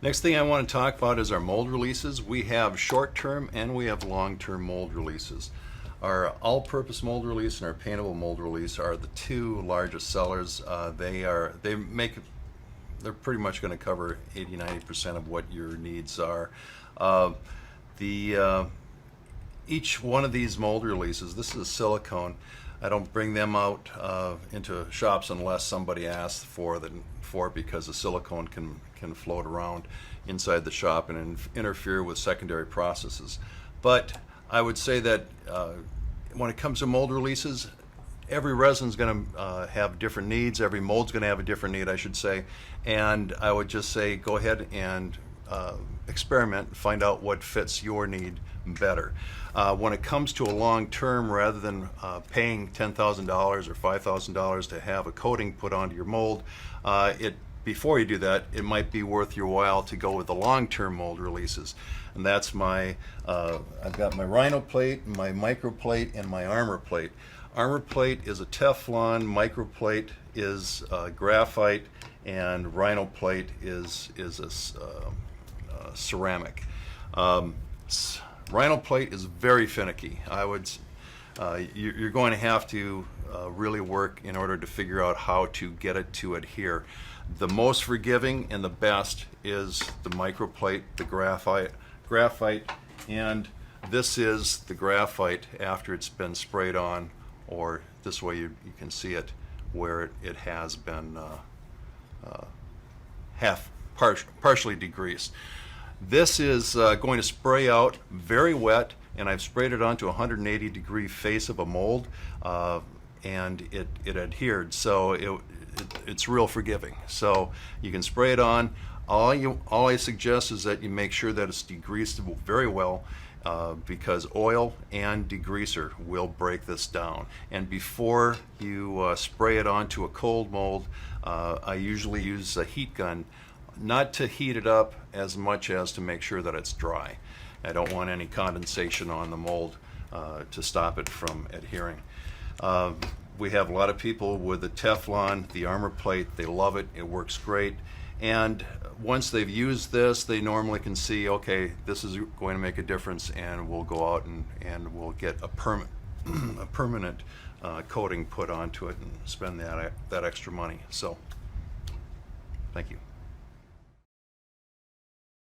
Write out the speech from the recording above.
Next thing I want to talk about is our mold releases. We have short-term and we have long-term mold releases. Our all-purpose mold release and our paintable mold release are the two largest sellers. They're pretty much going to cover 80-90% of what your needs are. The Each one of these mold releases, this is a silicone. I don't bring them out into shops unless somebody asks for it, because the silicone can float around inside the shop and interfere with secondary processes. But I would say that when it comes to mold releases, every resin's going to have different needs. Every mold's going to have a different need, I should say. And I would just say go ahead and experiment, find out what fits your need better. When it comes to a long term, rather than paying $10,000 or $5,000 to have a coating put onto your mold, before you do that, it might be worth your while to go with the long-term mold releases. And that's I've got my Rhino plate, my micro plate, and my armor plate. Armor plate is a Teflon, micro plate is graphite, and Rhino plate is a ceramic. Rhino plate is very finicky. You're going to have to really work in order to figure out how to get it to adhere. The most forgiving and the best is the microplate, the graphite, and this is the graphite after it's been sprayed on, or this way you can see it where it has been partially degreased. This is going to spray out very wet, and I've sprayed it onto a 180-degree face of a mold, and it adhered, so it's real forgiving. So you can spray it on. All I suggest is that you make sure that it's degreased very well, because oil and degreaser will break this down. And before you spray it onto a cold mold, I usually use a heat gun, not to heat it up as much as to make sure that it's dry. I don't want any condensation on the mold to stop it from adhering. We have a lot of people with the Teflon, the armor plate. They love it. It works great. And once they've used this, they normally can see, okay, this is going to make a difference, and we'll go out and we'll get a permanent coating put onto it and spend that extra money. So, thank you.